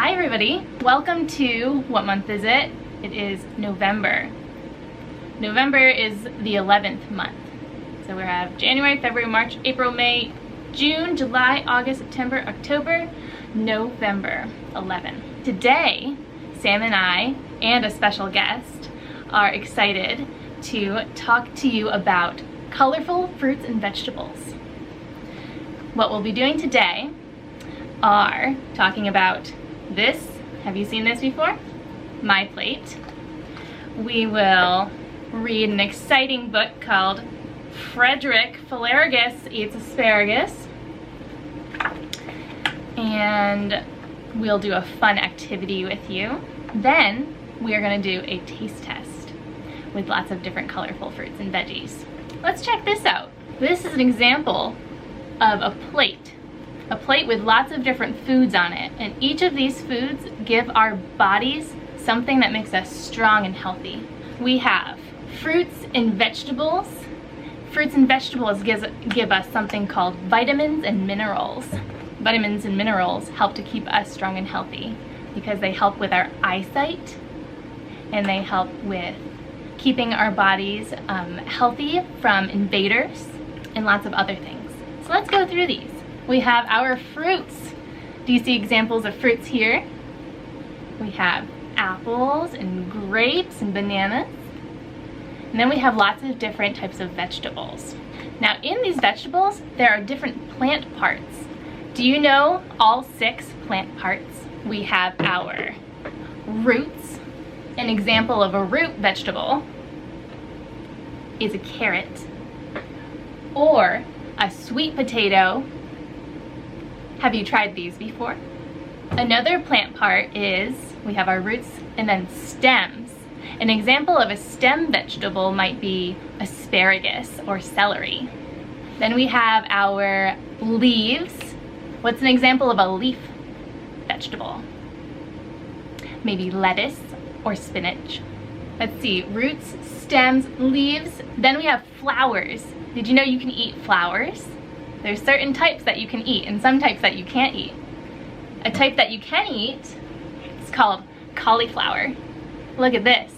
Hi everybody, welcome to, what month is it? It is November. November is the 11th month. So we have January, February, March, April, May, June, July, August, September, October, November 11. Today, Sam and I, and a special guest, are excited to talk to you about colorful fruits and vegetables. What we'll be doing today are talking about this. Have you seen this before? MyPlate. We will read an exciting book called Frederick Flaherty Eats Asparagus. And we'll do a fun activity with you. Then we are going to do a taste test with lots of different colorful fruits and veggies. Let's check this out. This is an example of a plate with lots of different foods on it, and each of these foods give our bodies something that makes us strong and healthy. We have fruits and vegetables. Fruits and vegetables give us something called vitamins and minerals. Vitamins and minerals help to keep us strong and healthy because they help with our eyesight and they help with keeping our bodies healthy from invaders and lots of other things. So let's go through these. We have our fruits. Do you see examples of fruits here? We have apples and grapes and bananas. And then we have lots of different types of vegetables. Now in these vegetables, there are different plant parts. Do you know all 6 plant parts? We have our roots. An example of a root vegetable is a carrot or a sweet potato. Have you tried these before? Another plant part is, we have our roots and then stems. An example of a stem vegetable might be asparagus or celery. Then we have our leaves. What's an example of a leaf vegetable? Maybe lettuce or spinach. Let's see, roots, stems, leaves. Then we have flowers. Did you know you can eat flowers? There's certain types that you can eat and some types that you can't eat. A type that you can eat is called cauliflower. Look at this.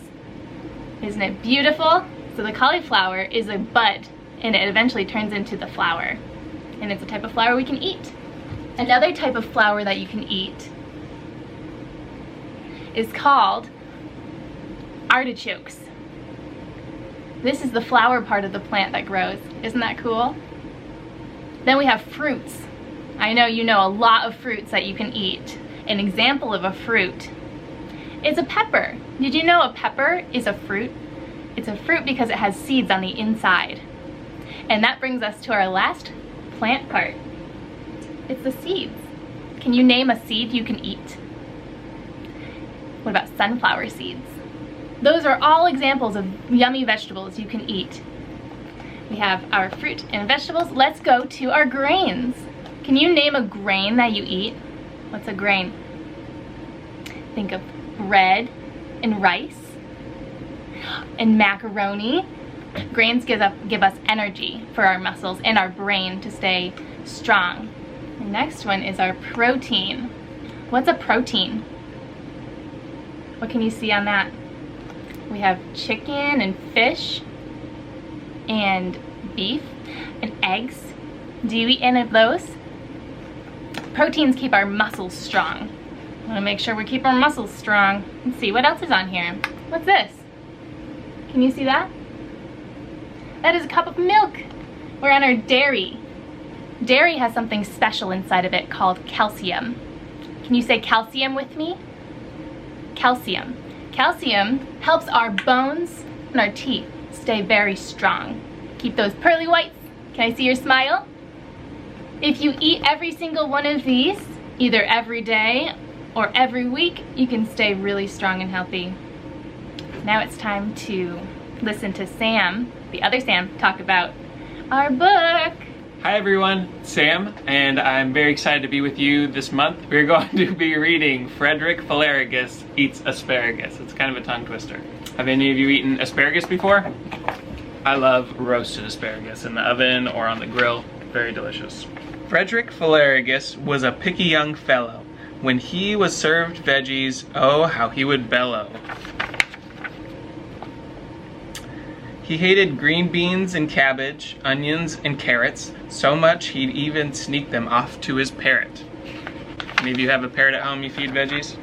Isn't it beautiful? So the cauliflower is a bud and it eventually turns into the flower. And it's a type of flower we can eat. Another type of flower that you can eat is called artichokes. This is the flower part of the plant that grows. Isn't that cool? Then we have fruits. I know you know a lot of fruits that you can eat. An example of a fruit is a pepper. Did you know a pepper is a fruit? It's a fruit because it has seeds on the inside. And that brings us to our last plant part. It's the seeds. Can you name a seed you can eat? What about sunflower seeds? Those are all examples of yummy vegetables you can eat. We have our fruit and vegetables. Let's go to our grains. Can you name a grain that you eat? What's a grain? Think of bread and rice and macaroni. Grains give us energy for our muscles and our brain to stay strong. The next one is our protein. What's a protein? What can you see on that? We have chicken and fish and beef and eggs. Do you eat any of those? Proteins keep our muscles strong. I want to make sure we keep our muscles strong. Let's see, what else is on here? What's this? Can you see that? That is a cup of milk. We're on our dairy. Dairy has something special inside of it called calcium. Can you say calcium with me? Calcium. Calcium helps our bones and our teeth stay very strong. Keep those pearly whites. Can I see your smile? If you eat every single one of these, either every day or every week, you can stay really strong and healthy. Now it's time to listen to Sam, the other Sam, talk about our book. Hi everyone, Sam, and I'm very excited to be with you this month. We're going to be reading Frederick Flaherty Eats Asparagus. It's kind of a tongue twister. Have any of you eaten asparagus before? I love roasted asparagus in the oven or on the grill. Very delicious. Frederick Flaherty was a picky young fellow, When he was served veggies, oh, how he would bellow. He hated green beans and cabbage, onions and carrots, so much he'd even sneak them off to his parrot. Any of you have a parrot at home you feed veggies?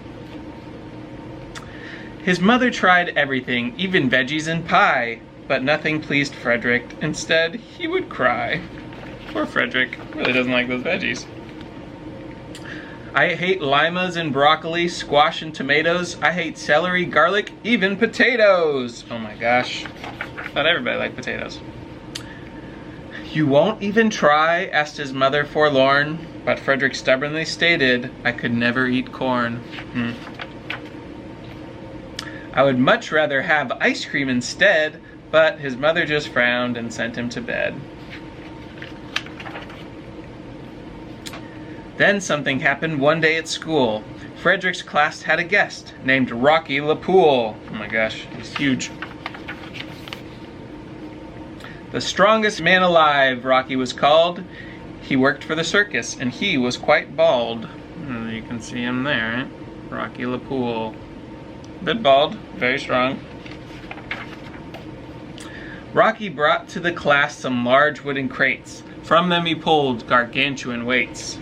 His mother tried everything, even veggies and pie, but nothing pleased Frederick. Instead, he would cry. Poor Frederick, really doesn't like those veggies. I hate limas and broccoli, squash and tomatoes. I hate celery, garlic, even potatoes. Oh my gosh, not everybody likes potatoes. You won't even try? Asked his mother forlorn, but Frederick stubbornly stated, I could never eat corn. I would much rather have ice cream instead, but his mother just frowned and sent him to bed. Then something happened one day at school. Frederick's class had a guest named Rocky LaPool. Oh my gosh, he's huge. The strongest man alive, Rocky was called. He worked for the circus, and he was quite bald. You can see him there, right? Rocky LaPool. Bit bald, very strong. Rocky brought to the class some large wooden crates. From them he pulled gargantuan weights.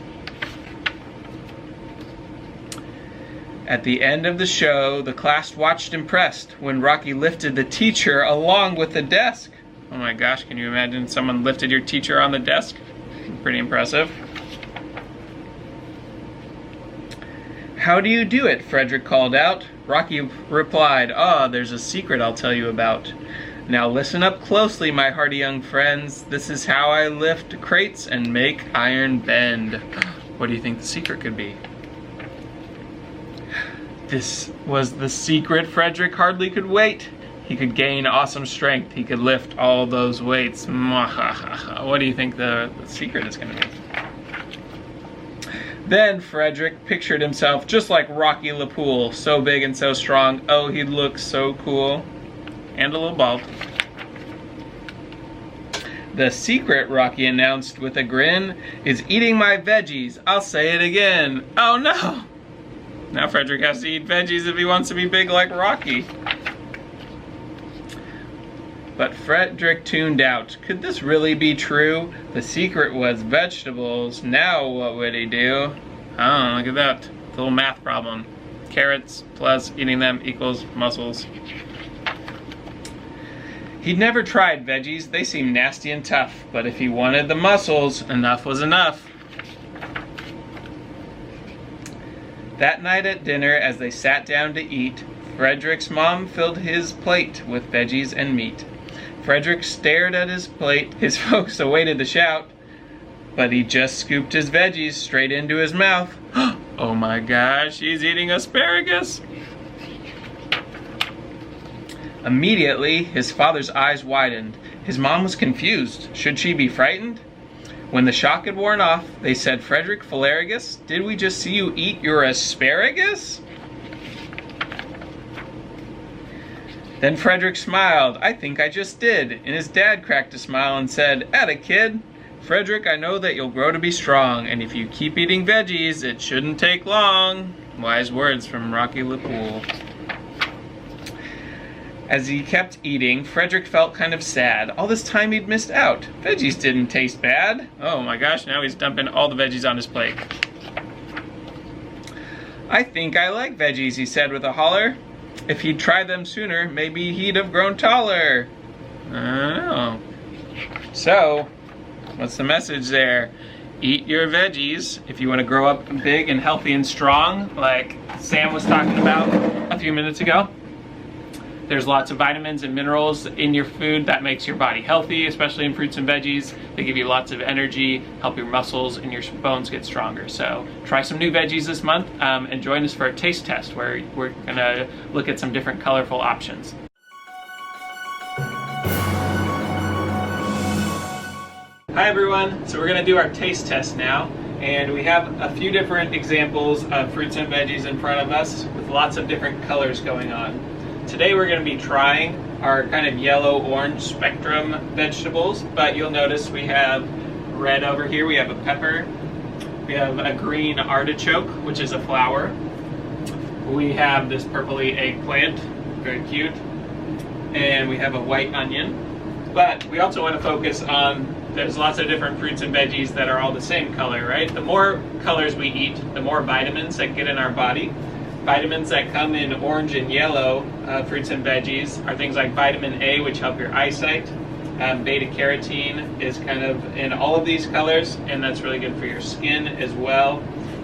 At the end of the show, the class watched impressed when Rocky lifted the teacher along with the desk. Oh my gosh, can you imagine someone lifted your teacher on the desk? Pretty impressive. How do you do it? Frederick called out. Rocky replied, there's a secret I'll tell you about. Now listen up closely, my hearty young friends. This is how I lift crates and make iron bend. What do you think the secret could be? This was the secret. Frederick hardly could wait. He could gain awesome strength. He could lift all those weights. What do you think the secret is going to be? Then Frederick pictured himself just like Rocky LaPool, so big and so strong. Oh, he'd look so cool. And a little bald. The secret, Rocky announced with a grin, is eating my veggies. I'll say it again. Oh no! Now Frederick has to eat veggies if he wants to be big like Rocky. But Frederick tuned out. Could this really be true? The secret was vegetables. Now what would he do? Oh, look at that. Little math problem. Carrots plus eating them equals muscles. He'd never tried veggies. They seemed nasty and tough. But if he wanted the muscles, enough was enough. That night at dinner, as they sat down to eat, Frederick's mom filled his plate with veggies and meat. Frederick stared at his plate. His folks awaited the shout, but he just scooped his veggies straight into his mouth. Oh my gosh, he's eating asparagus! Immediately, his father's eyes widened. His mom was confused. Should she be frightened? When the shock had worn off, they said, Frederick Falarigus, did we just see you eat your asparagus? Then Frederick smiled. I think I just did. And his dad cracked a smile and said, atta kid. Frederick, I know that you'll grow to be strong, and if you keep eating veggies, it shouldn't take long. Wise words from Rocky LaPool. As he kept eating, Frederick felt kind of sad. All this time he'd missed out. Veggies didn't taste bad. Oh my gosh, now he's dumping all the veggies on his plate. I think I like veggies, he said with a holler. If he'd tried them sooner, maybe he'd have grown taller. I don't know. So, what's the message there? Eat your veggies if you want to grow up big and healthy and strong, like Sam was talking about a few minutes ago. There's lots of vitamins and minerals in your food that makes your body healthy, especially in fruits and veggies. They give you lots of energy, help your muscles and your bones get stronger. So try some new veggies this month and join us for a taste test where we're gonna look at some different colorful options. Hi everyone, so we're gonna do our taste test now. And we have a few different examples of fruits and veggies in front of us with lots of different colors going on. Today we're going to be trying our kind of yellow-orange spectrum vegetables, but you'll notice we have red over here, we have a pepper, We have a green artichoke, which is a flower. We have this purpley eggplant, very cute. And we have a white onion. But we also want to focus on, there's lots of different fruits and veggies that are all the same color, right? The more colors we eat, the more vitamins that get in our body. Vitamins that come in orange and yellow fruits and veggies are things like vitamin A, which help your eyesight. Beta carotene is kind of in all of these colors, and that's really good for your skin as well.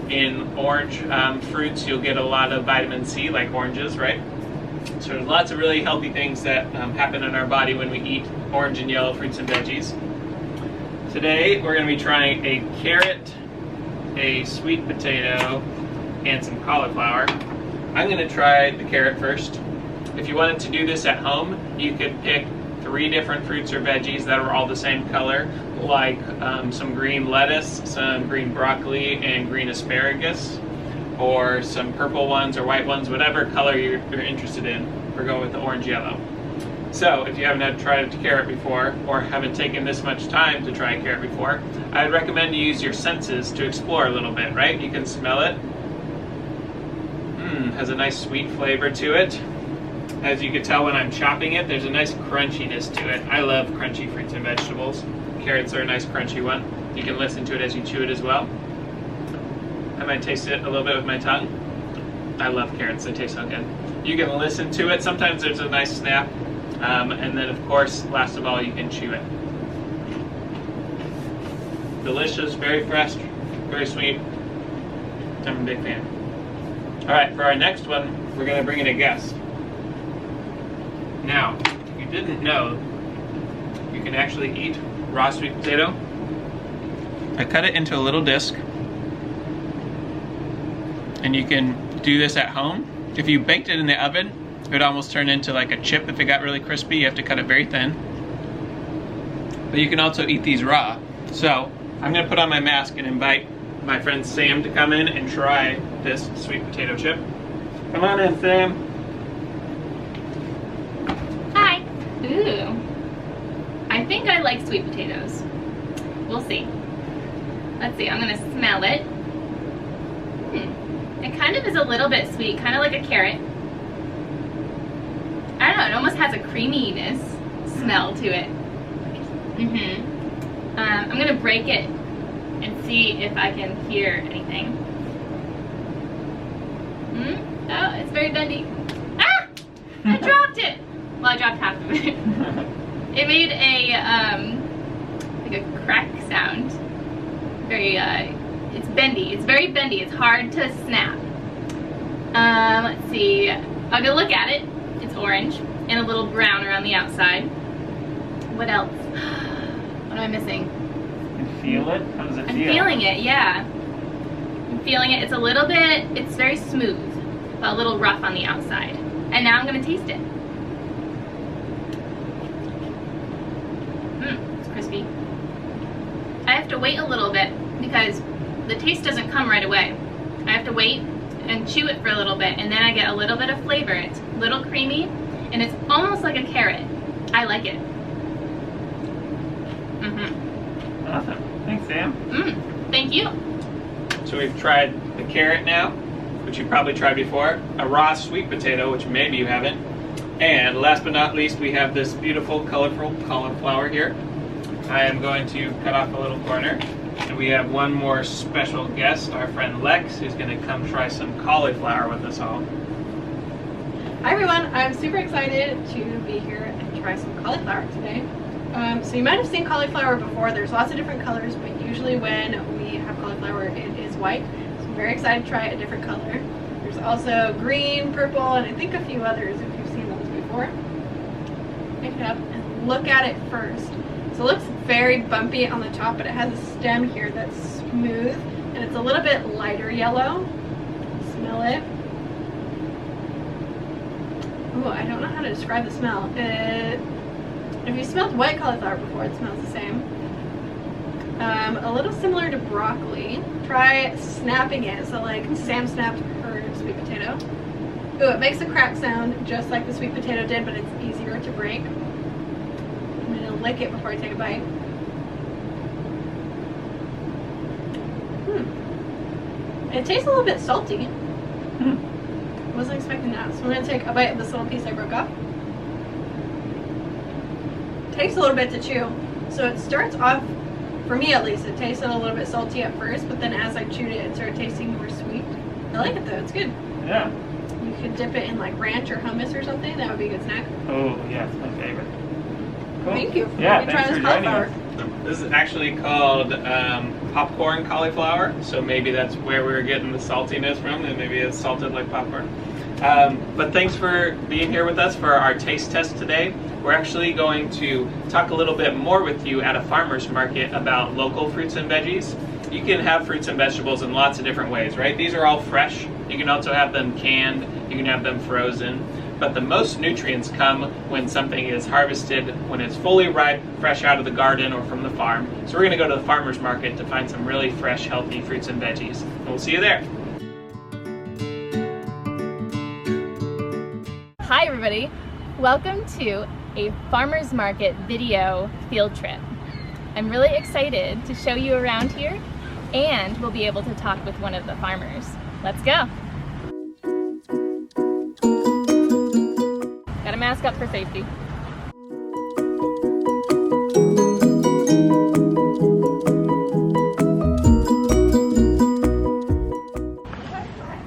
In orange fruits, you'll get a lot of vitamin C, like oranges, right? So there's lots of really healthy things that happen in our body when we eat orange and yellow fruits and veggies. Today, we're going to be trying a carrot, a sweet potato, and some cauliflower. I'm going to try the carrot first. If you wanted to do this at home, you could pick 3 different fruits or veggies that are all the same color, like some green lettuce, some green broccoli, and green asparagus, or some purple ones or white ones, whatever color you're interested in. We're going with the orange-yellow. So if you haven't had tried a carrot before, or haven't taken this much time to try a carrot before, I would recommend you use your senses to explore a little bit, right? You can smell it. Has a nice sweet flavor to it. As you can tell when I'm chopping it, there's a nice crunchiness to it. I love crunchy fruits and vegetables. Carrots are a nice crunchy one. You can listen to it as you chew it as well. I might taste it a little bit with my tongue. I love carrots, they taste so good. You can listen to it. Sometimes there's a nice snap. And then, of course, last of all, you can chew it. Delicious, very fresh, very sweet. I'm a big fan. All right, for our next one, we're going to bring in a guest. Now, if you didn't know, you can actually eat raw sweet potato. I cut it into a little disc. And you can do this at home. If you baked it in the oven, it would almost turn into like a chip if it got really crispy. You have to cut it very thin. But you can also eat these raw. So I'm going to put on my mask and invite my friend Sam to come in and try this sweet potato chip. Come on in, Sam. Hi. Ooh. I think I like sweet potatoes. We'll see. Let's see, I'm going to smell it. It kind of is a little bit sweet, kind of like a carrot. I don't know, it almost has a creaminess smell to it. I'm gonna break it and see if I can hear anything. Oh, it's very bendy. Ah! I dropped it! Well, I dropped half of it. It made a, like a crack sound. Very, it's bendy. It's very bendy. It's hard to snap. Let's see. I'll go look at it. It's orange and a little brown around the outside. What else? What am I missing? You feel it? How does it feel? I'm feeling it, yeah. I'm feeling it. It's a little bit, it's very smooth, but a little rough on the outside. And now I'm going to taste it. It's crispy. I have to wait a little bit because the taste doesn't come right away. I have to wait and chew it for a little bit, and then I get a little bit of flavor. It's a little creamy, and it's almost like a carrot. I like it. Awesome. Thanks, Sam. Thank you. So we've tried the carrot now, which you probably tried before, a raw sweet potato, which maybe you haven't, and last but not least, we have this beautiful, colorful cauliflower here. I am going to cut off a little corner. And we have one more special guest, our friend Lex, who's going to come try some cauliflower with us all. Hi everyone, I'm super excited to be here and try some cauliflower today. So you might have seen cauliflower before. There's lots of different colors, but usually when we have cauliflower it is white. So I'm very excited to try a different color. There's also green, purple, and I think a few others if you've seen those before. Pick it up and look at it first. So it looks very bumpy on the top, but it has a stem here that's smooth, and it's a little bit lighter yellow. Smell it. Ooh, I don't know how to describe the smell. If you smelled white cauliflower before, it smells the same. A little similar to broccoli. Try snapping it, so like Sam snapped her sweet potato. Ooh, it makes a crack sound just like the sweet potato did, but it's easier to break. I'm gonna lick it before I take a bite. It tastes a little bit salty. Wasn't expecting that. So I'm gonna take a bite of this little piece I broke off. Takes a little bit to chew. So it starts off, for me at least, it tasted a little bit salty at first, but then as I chewed it, it started tasting more sweet. I like it though, it's good. Yeah. You could dip it in like ranch or hummus or something, that would be a good snack. Oh, yeah, it's my favorite. Cool. Thank you. Yeah, Let me try thanks this for joining cauliflower. us. This is actually called popcorn cauliflower, so maybe that's where we were getting the saltiness from, and maybe it's salted like popcorn. But thanks for being here with us for our taste test today. We're actually going to talk a little bit more with you at a farmer's market about local fruits and veggies. You can have fruits and vegetables in lots of different ways, right? These are all fresh. You can also have them canned. You can have them frozen. But the most nutrients come when something is harvested, when it's fully ripe, fresh out of the garden or from the farm. So we're going to go to the farmer's market to find some really fresh, healthy fruits and veggies. And we'll see you there. Hi everybody, welcome to a farmer's market video field trip. I'm really excited to show you around here, and we'll be able to talk with one of the farmers. Let's go. Gotta mask up for safety.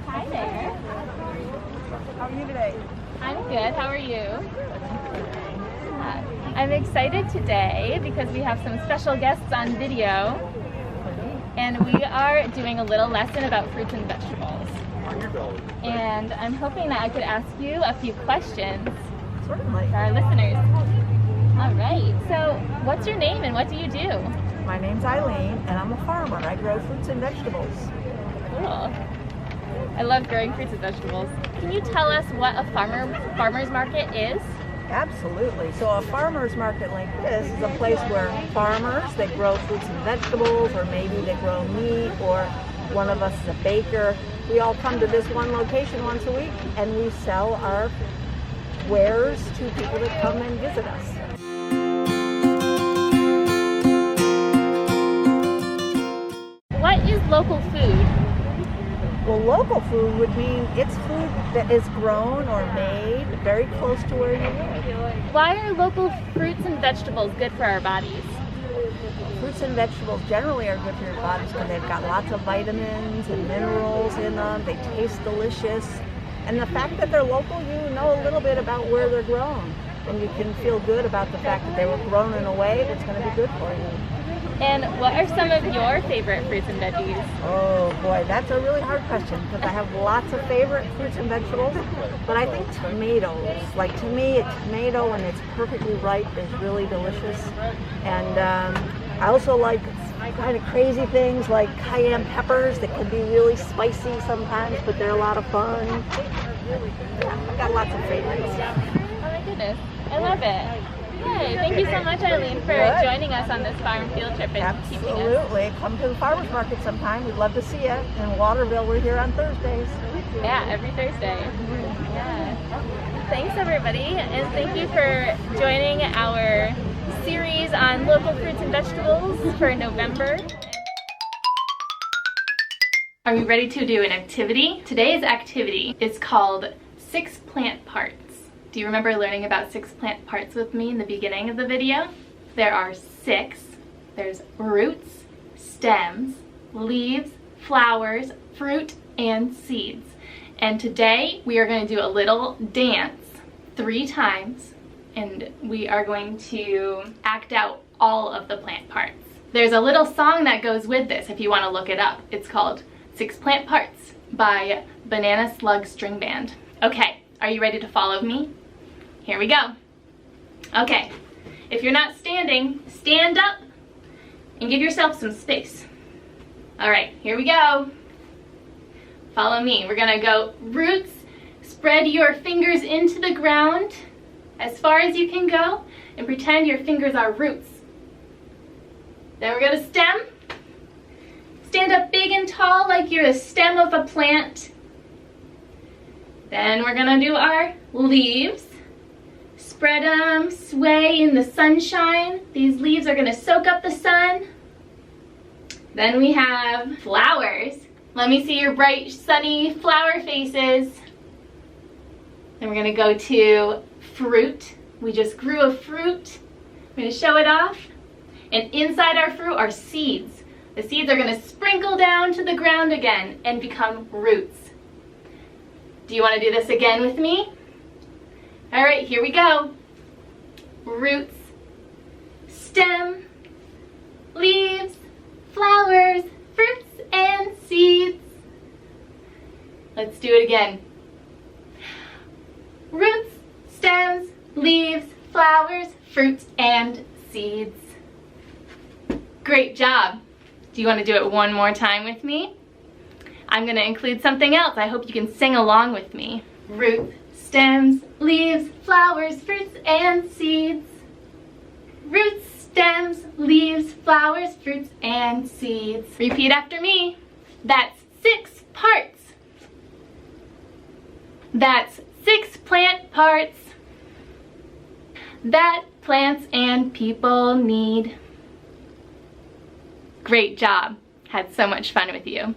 Hi there. How are you today? I'm good, how are you? I'm excited today because we have some special guests on video, and we are doing a little lesson about fruits and vegetables. And I'm hoping that I could ask you a few questions Certainly. for our listeners. All right, so what's your name and what do you do? My name's Eileen, and I'm a farmer. I grow fruits and vegetables. Cool. I love growing fruits and vegetables. Can you tell us what a farmer's market is? Absolutely. So a farmer's market like this is a place where farmers, they grow fruits and vegetables, or maybe they grow meat, or one of us is a baker. We all come to this one location once a week, and we sell our wares to people that come and visit us. What is local food? Well, local food would mean it's food that is grown or made very close to where you live. Why are local fruits and vegetables good for our bodies? Fruits and vegetables generally are good for your bodies because they've got lots of vitamins and minerals in them. They taste delicious. And the fact that they're local, you know a little bit about where they're grown. And you can feel good about the fact that they were grown in a way that's going to be good for you. And what are some of your favorite fruits and veggies? Oh boy, that's a really hard question because I have lots of favorite fruits and vegetables. But I think tomatoes, like to me, a tomato when it's perfectly ripe is really delicious. And I also like kind of crazy things like cayenne peppers that can be really spicy sometimes, but they're a lot of fun. I've got lots of favorites. Oh my goodness, I love it. Yay, thank you so much, Eileen, for joining us on this farm field trip and teaching us. Absolutely. Come to the farmer's market sometime. We'd love to see you. In Waterville, we're here on Thursdays. Yeah, every Thursday. Yeah. Thanks, everybody, and thank you for joining our series on local fruits and vegetables for November. Are you ready to do an activity? Today's activity is called 6 Plant Parts. Do you remember learning about 6 plant parts with me in the beginning of the video? There are 6. There's roots, stems, leaves, flowers, fruit, and seeds. And today we are going to do a little dance 3 times, and we are going to act out all of the plant parts. There's a little song that goes with this if you want to look it up. It's called 6 Plant Parts by Banana Slug String Band. Okay, are you ready to follow me? Here we go. Okay, if you're not standing, stand up and give yourself some space. All right, here we go. Follow me. We're gonna go roots. Spread your fingers into the ground as far as you can go and pretend your fingers are roots. Then we're gonna stem. Stand up big and tall like you're the stem of a plant. Then we're gonna do our leaves. Spread them, sway in the sunshine. These leaves are gonna soak up the sun. Then we have flowers. Let me see your bright, sunny flower faces. Then we're gonna go to fruit. We just grew a fruit. I'm gonna show it off. And inside our fruit are seeds. The seeds are gonna sprinkle down to the ground again and become roots. Do you wanna do this again with me? All right, here we go. Roots, stem, leaves, flowers, fruits, and seeds. Let's do it again. Roots, stems, leaves, flowers, fruits, and seeds. Great job. Do you want to do it one more time with me? I'm going to include something else. I hope you can sing along with me. Roots, stems, leaves, flowers, fruits, and seeds. Roots, stems, leaves, flowers, fruits, and seeds. Repeat after me. That's 6 parts. That's 6 plant parts that plants and people need. Great job. Had so much fun with you.